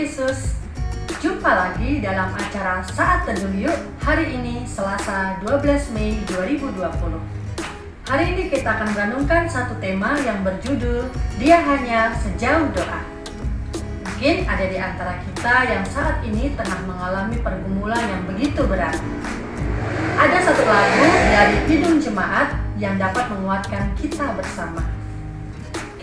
Yesus. Jumpa lagi dalam acara Saat Teduh Yuk hari ini Selasa 12 Mei 2020. Hari ini kita akan merenungkan satu tema yang berjudul Dia Hanya Sejauh Doa. Mungkin ada di antara kita yang saat ini tengah mengalami pergumulan yang begitu berat. Ada satu lagu dari Kidung Jemaat yang dapat menguatkan kita bersama.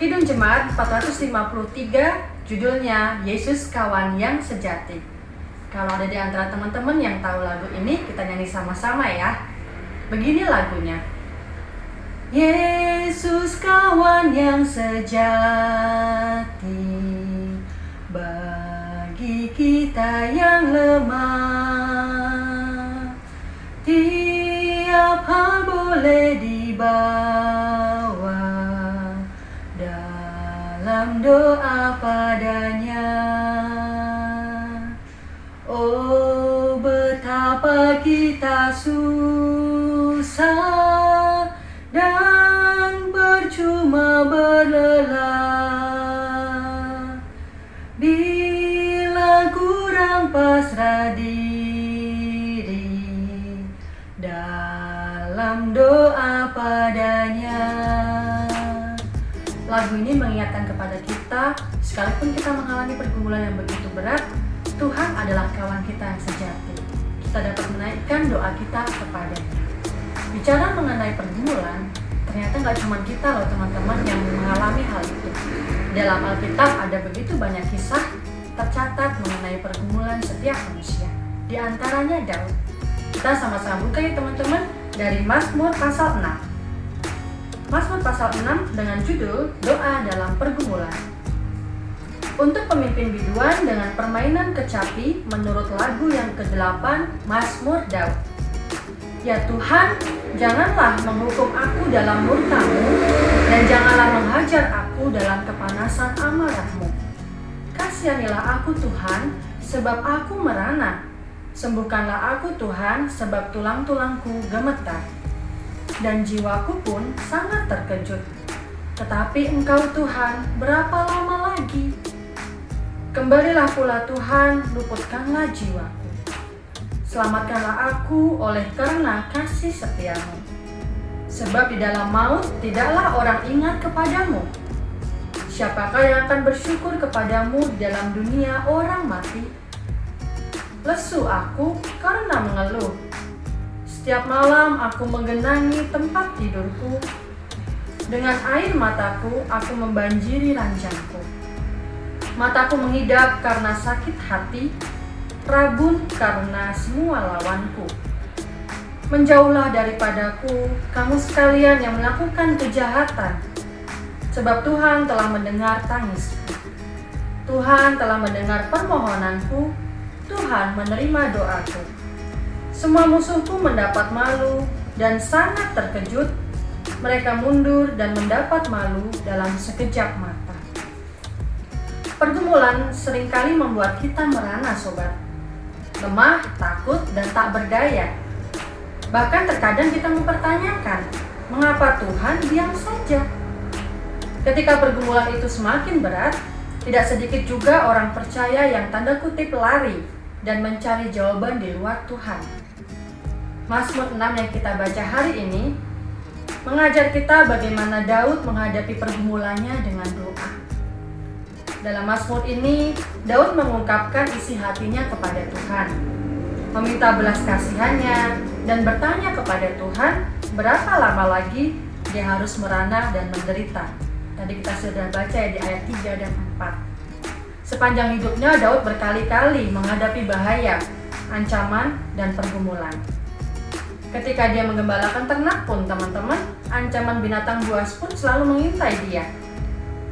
Kidung Jemaat 453, judulnya Yesus Kawan Yang Sejati. Kalau ada di antara teman-teman yang tahu lagu ini, kita nyanyi sama-sama ya. Begini lagunya. Yesus kawan yang sejati, bagi kita yang lemah, tiap hal boleh dibawa dalam doa padanya. Oh, betapa kita susah dan percuma berlelah bila kurang pasrah diri dalam doa padanya. Lagu ini mengingatkan kepada kita, sekalipun kita mengalami pergumulan yang begitu berat, Tuhan adalah kawan kita yang sejati. Kita dapat menaikkan doa kita kepadanya. Bicara mengenai pergumulan, ternyata nggak cuma kita loh teman-teman yang mengalami hal itu. Dalam Alkitab ada begitu banyak kisah tercatat mengenai pergumulan setiap manusia. Di antaranya Daud. Kita sama-sama buka ya teman-teman dari Mazmur pasal 6. Mazmur pasal 6 dengan judul Doa dalam Pergumulan. Untuk pemimpin biduan dengan permainan kecapi menurut lagu yang ke-8 Mazmur Daud. Ya Tuhan, janganlah menghukum aku dalam murka-Mu, dan janganlah menghajar aku dalam kepanasan amarah-Mu. Kasihanilah aku Tuhan, sebab aku merana. Sembuhkanlah aku Tuhan, sebab tulang-tulangku gemetar. Dan jiwaku pun sangat terkejut. Tetapi Engkau Tuhan, berapa lama lagi? Kembalilah pula Tuhan, luputkanlah jiwaku. Selamatkanlah aku oleh karena kasih setia-Mu. Sebab di dalam maut tidaklah orang ingat kepadamu. Siapakah yang akan bersyukur kepadamu di dalam dunia orang mati? Lesu aku karena mengeluh. Setiap malam aku menggenangi tempat tidurku. Dengan air mataku aku membanjiri ranjangku. Mataku mengidap karena sakit hati, rabun karena semua lawanku. Menjauhlah daripadaku, kamu sekalian yang melakukan kejahatan, sebab Tuhan telah mendengar tangisku. Tuhan telah mendengar permohonanku, Tuhan menerima doaku. Semua musuhku mendapat malu dan sangat terkejut. Mereka mundur dan mendapat malu dalam sekejap mata. Pergumulan seringkali membuat kita merana, sobat. Lemah, takut, dan tak berdaya. Bahkan terkadang kita mempertanyakan, mengapa Tuhan diam saja? Ketika pergumulan itu semakin berat, tidak sedikit juga orang percaya yang tanda kutip lari dan mencari jawaban di luar Tuhan. Mazmur 6 yang kita baca hari ini mengajar kita bagaimana Daud menghadapi pergumulannya dengan doa. Dalam Mazmur ini, Daud mengungkapkan isi hatinya kepada Tuhan, meminta belas kasihannya, dan bertanya kepada Tuhan berapa lama lagi dia harus merana dan menderita. Tadi kita sudah baca ya di ayat 3 dan 4. Sepanjang hidupnya Daud berkali-kali menghadapi bahaya, ancaman, dan pergumulan. Ketika dia menggembalakan ternak pun teman-teman, ancaman binatang buas pun selalu mengintai dia.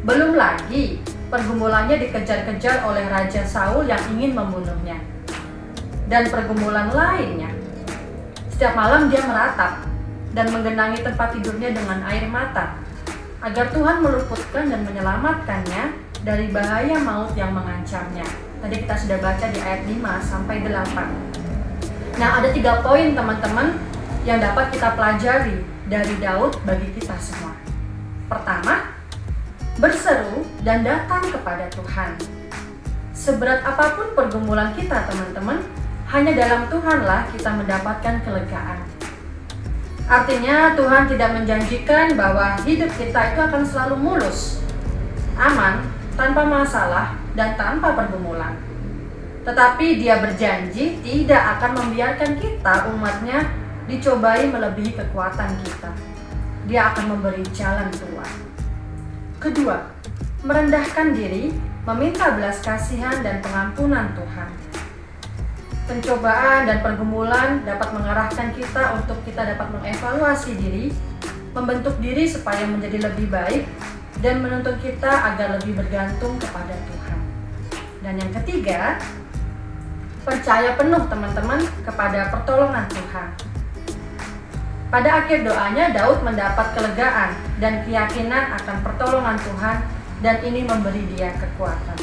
Belum lagi pergumulannya dikejar-kejar oleh Raja Saul yang ingin membunuhnya. Dan pergumulan lainnya. Setiap malam dia meratap dan menggenangi tempat tidurnya dengan air mata, agar Tuhan meluputkan dan menyelamatkannya dari bahaya maut yang mengancamnya. Tadi kita sudah baca di ayat 5 sampai 8. Nah, ada 3 poin teman-teman yang dapat kita pelajari dari Daud bagi kita semua. Pertama, berseru dan datang kepada Tuhan. Seberat apapun pergumulan kita, teman-teman, hanya dalam Tuhanlah kita mendapatkan kelegaan. Artinya Tuhan tidak menjanjikan bahwa hidup kita itu akan selalu mulus, aman, tanpa masalah, dan tanpa pergumulan. Tetapi Dia berjanji tidak akan membiarkan kita, umatnya, dicobai melebihi kekuatan kita. Dia akan memberi jalan keluar. Kedua, merendahkan diri, meminta belas kasihan dan pengampunan Tuhan. Pencobaan dan pergumulan dapat mengarahkan kita untuk kita dapat mengevaluasi diri, membentuk diri supaya menjadi lebih baik, dan menuntun kita agar lebih bergantung kepada Tuhan. Dan yang ketiga, percaya penuh, teman-teman, kepada pertolongan Tuhan. Pada akhir doanya, Daud mendapat kelegaan dan keyakinan akan pertolongan Tuhan, dan ini memberi dia kekuatan.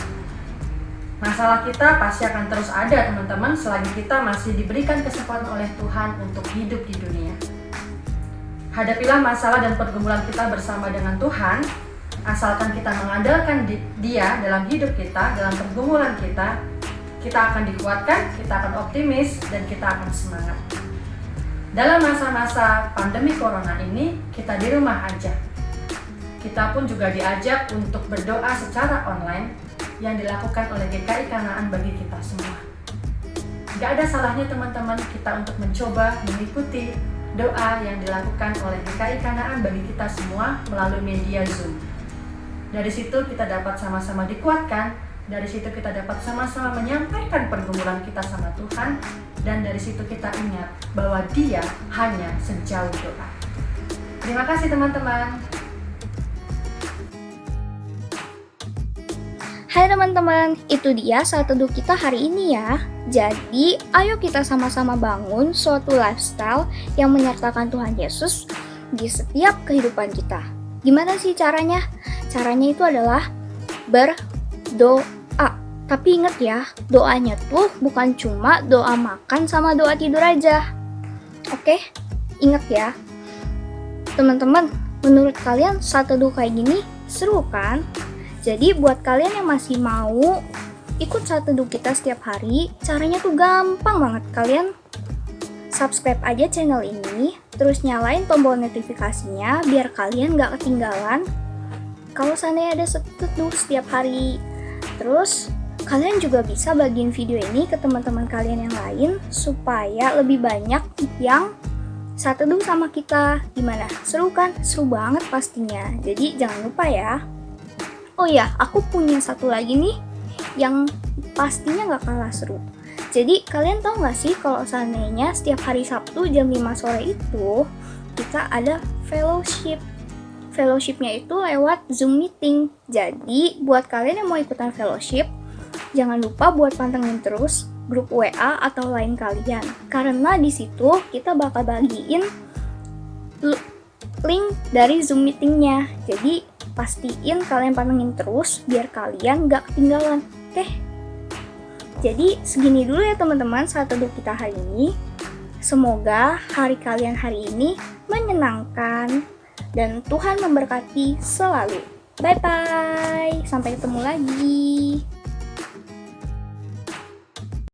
Masalah kita pasti akan terus ada, teman-teman, selagi kita masih diberikan kesempatan oleh Tuhan untuk hidup di dunia. Hadapilah masalah dan pergumulan kita bersama dengan Tuhan, asalkan kita mengandalkan Dia dalam hidup kita, dalam pergumulan kita akan dikuatkan, kita akan optimis, dan kita akan semangat. Dalam masa-masa pandemi corona ini, kita di rumah aja. Kita pun juga diajak untuk berdoa secara online yang dilakukan oleh GKI Kanaan bagi kita semua. Gak ada salahnya, teman-teman, kita untuk mencoba mengikuti doa yang dilakukan oleh GKI Kanaan bagi kita semua melalui media Zoom. Dari situ kita dapat sama-sama dikuatkan, dari situ kita dapat sama-sama menyampaikan pergumulan kita sama Tuhan, dan dari situ kita ingat bahwa Dia hanya sejauh doa. Terima kasih, teman-teman. Hai teman-teman, itu dia saat teduh kita hari ini ya. Jadi, ayo kita sama-sama bangun suatu lifestyle yang menyertakan Tuhan Yesus di setiap kehidupan kita. Gimana sih caranya? Caranya itu adalah berdoa. Tapi ingat ya, doanya tuh bukan cuma doa makan sama doa tidur aja. Oke? Ingat ya. Teman-teman, menurut kalian saat teduh kayak gini seru kan? Jadi buat kalian yang masih mau ikut saat teduh kita setiap hari, caranya tuh gampang banget. Kalian subscribe aja channel ini, terus nyalain tombol notifikasinya biar kalian gak ketinggalan kalau seandainya ada teduh setiap hari. Terus kalian juga bisa bagiin video ini ke teman-teman kalian yang lain supaya lebih banyak yang saat teduh sama kita. Gimana? Seru kan? Seru banget pastinya. Jadi jangan lupa ya. Oh ya, aku punya satu lagi nih yang pastinya gak kalah seru. Jadi kalian tahu gak sih kalau seandainya setiap hari Sabtu jam 5 sore itu kita ada fellowship. Fellowshipnya itu lewat Zoom meeting. Jadi buat kalian yang mau ikutan fellowship, jangan lupa buat pantengin terus grup WA atau lain kalian. Karena di situ kita bakal bagiin link dari Zoom meetingnya. Jadi pastiin kalian pantengin terus biar kalian gak ketinggalan. Oke? Jadi segini dulu ya teman-teman saat teduh kita hari ini. Semoga hari kalian hari ini menyenangkan dan Tuhan memberkati selalu. Bye-bye. Sampai ketemu lagi.